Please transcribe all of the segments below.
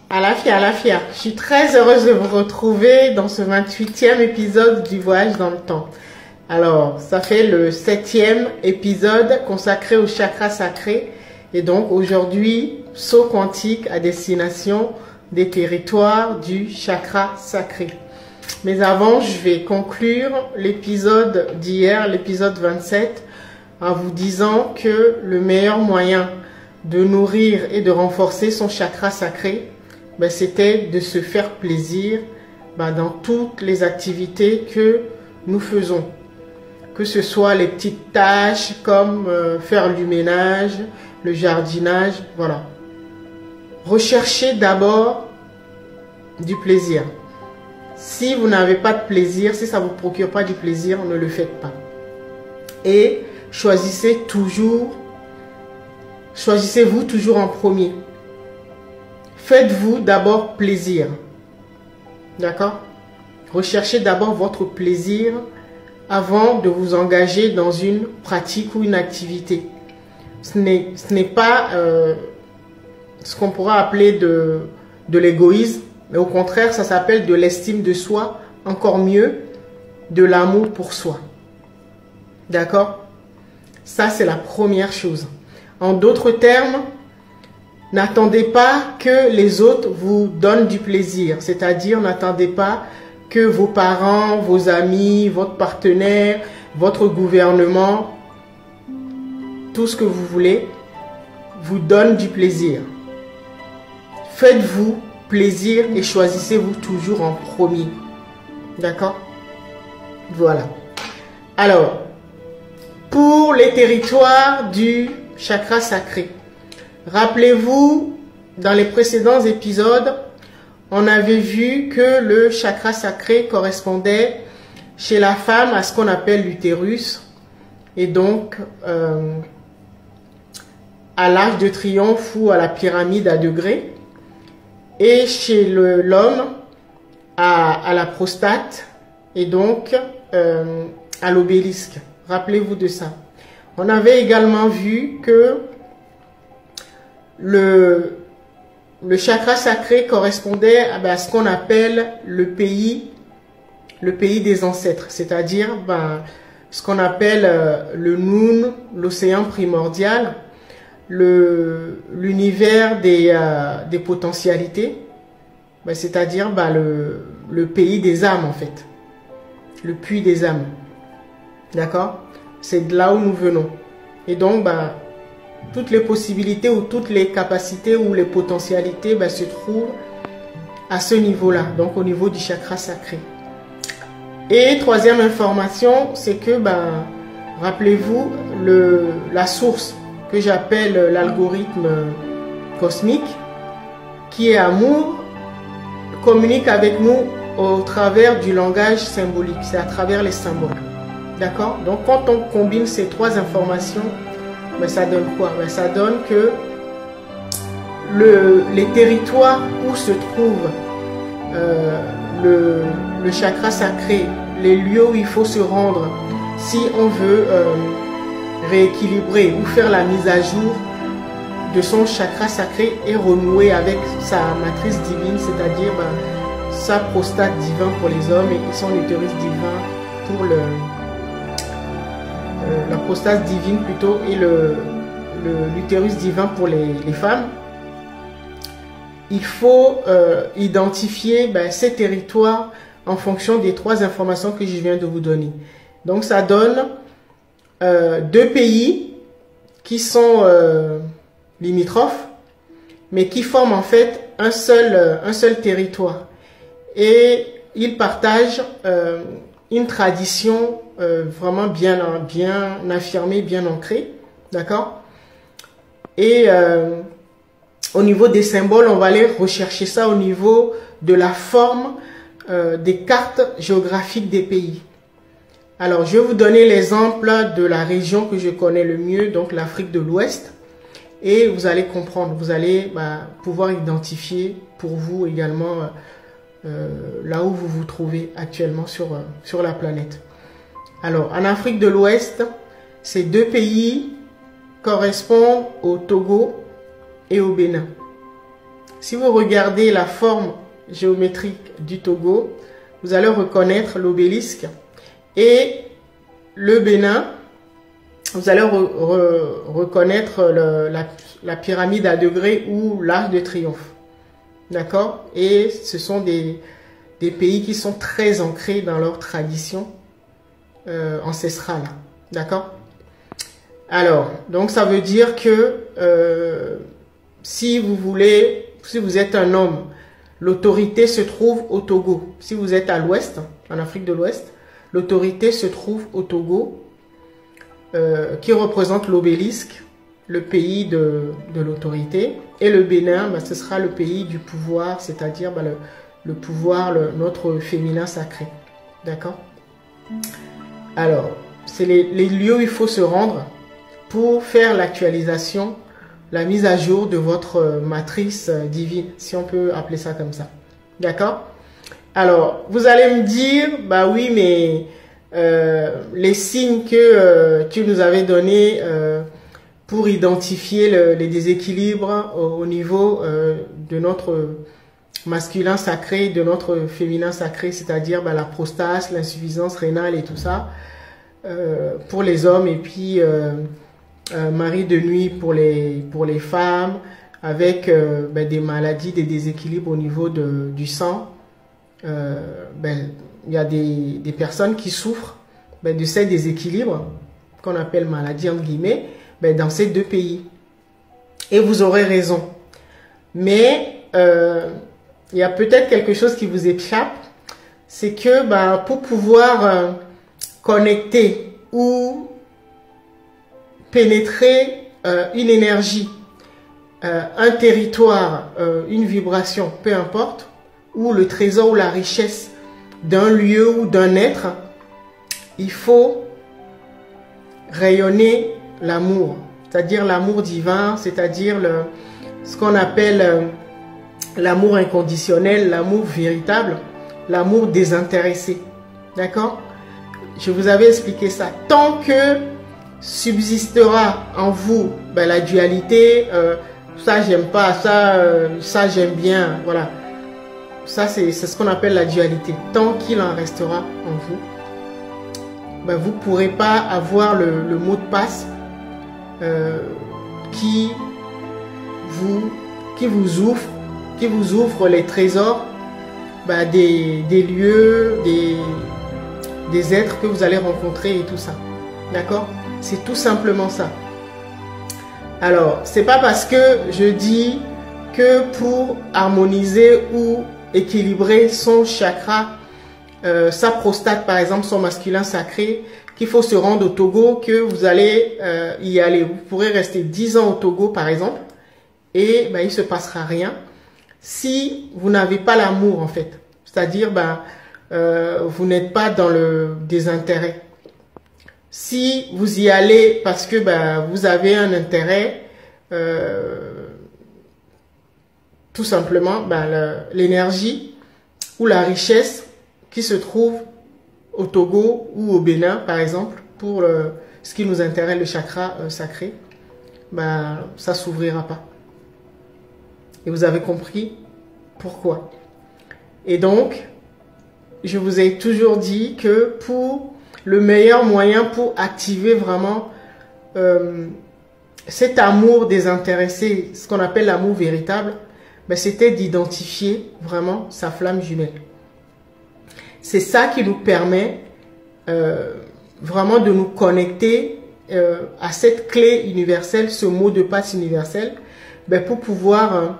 Alafia. Je suis très heureuse de vous retrouver dans ce 28e épisode du Voyage dans le temps. Alors, ça fait le 7e épisode consacré au chakra sacré. Et donc, aujourd'hui, saut quantique à destination des territoires du chakra sacré. Mais avant, je vais conclure l'épisode d'hier, l'épisode 27, en vous disant que le meilleur moyen de nourrir et de renforcer son chakra sacré, c'était de se faire plaisir dans toutes les activités que nous faisons. Que ce soit les petites tâches comme faire du ménage, le jardinage, voilà. Recherchez d'abord du plaisir. Si vous n'avez pas de plaisir, si ça ne vous procure pas du plaisir, ne le faites pas. Et choisissez-vous toujours en premier. Faites-vous d'abord plaisir. D'accord? Recherchez d'abord votre plaisir avant de vous engager dans une pratique ou une activité. Ce n'est pas ce qu'on pourra appeler de l'égoïsme, mais au contraire, ça s'appelle de l'estime de soi, encore mieux, de l'amour pour soi. D'accord? Ça, c'est la première chose. En d'autres termes, n'attendez pas que les autres vous donnent du plaisir. C'est-à-dire, n'attendez pas que vos parents, vos amis, votre partenaire, votre gouvernement, tout ce que vous voulez, vous donne du plaisir. Faites-vous plaisir et choisissez-vous toujours en premier. D'accord? Voilà. Alors, pour les territoires du chakra sacré, rappelez-vous, dans les précédents épisodes, on avait vu que le chakra sacré correspondait chez la femme à ce qu'on appelle l'utérus et donc à l'arc de triomphe ou à la pyramide à degrés, et chez l'homme à la prostate et donc à l'obélisque. Rappelez-vous de ça. On avait également vu que le chakra sacré correspondait à ce qu'on appelle le pays des ancêtres, c'est-à-dire ce qu'on appelle le Noun, l'océan primordial, l'univers des potentialités, c'est-à-dire le pays des âmes en fait, le puits des âmes. D'accord? C'est de là où nous venons. Et donc, toutes les possibilités ou toutes les capacités ou les potentialités se trouvent à ce niveau-là, donc au niveau du chakra sacré. Et troisième information, c'est que, rappelez-vous, la source que j'appelle l'algorithme cosmique, qui est amour, communique avec nous au travers du langage symbolique, c'est à travers les symboles. D'accord? Donc, quand on combine ces trois informations, ça donne quoi? Ça donne que les territoires où se trouve le chakra sacré, les lieux où il faut se rendre si on veut rééquilibrer ou faire la mise à jour de son chakra sacré et renouer avec sa matrice divine, c'est-à-dire sa prostate divin pour les hommes et son utérus divin pour la prostate divine plutôt et l'utérus divin pour les femmes. Il faut identifier ces territoires en fonction des trois informations que je viens de vous donner. Donc ça donne deux pays qui sont limitrophes, mais qui forment en fait un seul territoire. Et ils partagent une tradition vraiment bien affirmée, bien ancrée. D'accord? Et au niveau des symboles, on va aller rechercher ça au niveau de la forme des cartes géographiques des pays. Alors, je vais vous donner l'exemple de la région que je connais le mieux, donc l'Afrique de l'Ouest. Et vous allez comprendre, vous allez pouvoir identifier pour vous également là où vous vous trouvez actuellement sur la planète. Alors, en Afrique de l'Ouest, ces deux pays correspondent au Togo et au Bénin. Si vous regardez la forme géométrique du Togo, vous allez reconnaître l'obélisque. Et le Bénin, vous allez reconnaître la pyramide à degrés ou l'Arc de Triomphe. D'accord? Et ce sont des pays qui sont très ancrés dans leur tradition ancestrale. D'accord? Alors, donc ça veut dire que si vous êtes un homme, l'autorité se trouve au Togo. Si vous êtes à l'ouest, en Afrique de l'Ouest, l'autorité se trouve au Togo, qui représente l'obélisque, le pays de l'autorité. Et le Bénin, ce sera le pays du pouvoir, c'est-à-dire le pouvoir, notre féminin sacré. D'accord? Alors, c'est les lieux où il faut se rendre pour faire l'actualisation, la mise à jour de votre matrice divine, si on peut appeler ça comme ça. D'accord? Alors, vous allez me dire, bah oui, mais les signes que tu nous avais donnés pour identifier les déséquilibres au niveau de notre masculin sacré, de notre féminin sacré, c'est-à-dire la prostate, l'insuffisance rénale et tout ça, pour les hommes, et puis mari de nuit pour les femmes, avec des maladies, des déséquilibres au niveau du sang. Il y a des personnes qui souffrent de ces déséquilibres qu'on appelle maladie entre guillemets dans ces deux pays. Et vous aurez raison. Mais il y a peut-être quelque chose qui vous échappe. C'est que pour pouvoir connecter ou pénétrer une énergie, un territoire, une vibration, peu importe, ou le trésor ou la richesse d'un lieu ou d'un être, il faut rayonner l'amour, c'est-à-dire l'amour divin, c'est-à-dire ce qu'on appelle l'amour inconditionnel, l'amour véritable, l'amour désintéressé. D'accord? Je vous avais expliqué ça. Tant que subsistera en vous la dualité, ça j'aime pas, ça j'aime bien, voilà. Ça c'est ce qu'on appelle la dualité. Tant qu'il en restera en vous, vous ne pourrez pas avoir le mot de passe qui vous ouvre les trésors des lieux, des êtres que vous allez rencontrer et tout ça. D'accord? C'est tout simplement ça. Alors, c'est pas parce que je dis que pour harmoniser ou équilibrer son chakra, sa prostate par exemple, son masculin sacré, qu'il faut se rendre au Togo, que vous allez y aller. Vous pourrez rester 10 ans au Togo par exemple, et il se passera rien si vous n'avez pas l'amour en fait. C'est-à-dire, vous n'êtes pas dans le désintérêt. Si vous y allez parce que vous avez un intérêt, tout simplement, l'énergie ou la richesse qui se trouve au Togo ou au Bénin, par exemple, pour ce qui nous intéresse, le chakra sacré, ça s'ouvrira pas. Et vous avez compris pourquoi. Et donc, je vous ai toujours dit que pour le meilleur moyen pour activer vraiment cet amour désintéressé, ce qu'on appelle l'amour véritable, c'était d'identifier vraiment sa flamme jumelle. C'est ça qui nous permet vraiment de nous connecter à cette clé universelle, ce mot de passe universel, pour pouvoir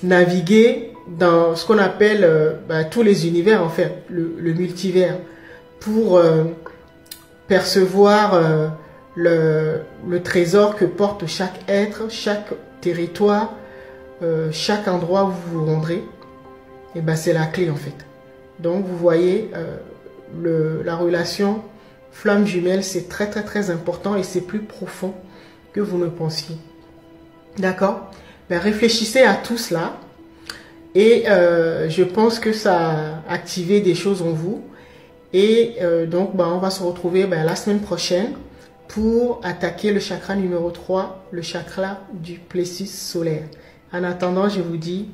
naviguer dans ce qu'on appelle tous les univers, en fait, le multivers, pour percevoir le trésor que porte chaque être, chaque territoire, chaque endroit où vous vous rendrez. Et c'est la clé en fait. Donc vous voyez, la relation flamme jumelle, c'est très très très important et c'est plus profond que vous ne pensiez. D'accord? Réfléchissez à tout cela et je pense que ça a activé des choses en vous. Et donc, on va se retrouver la semaine prochaine pour attaquer le chakra numéro 3, le chakra du plexus solaire. En attendant, je vous dis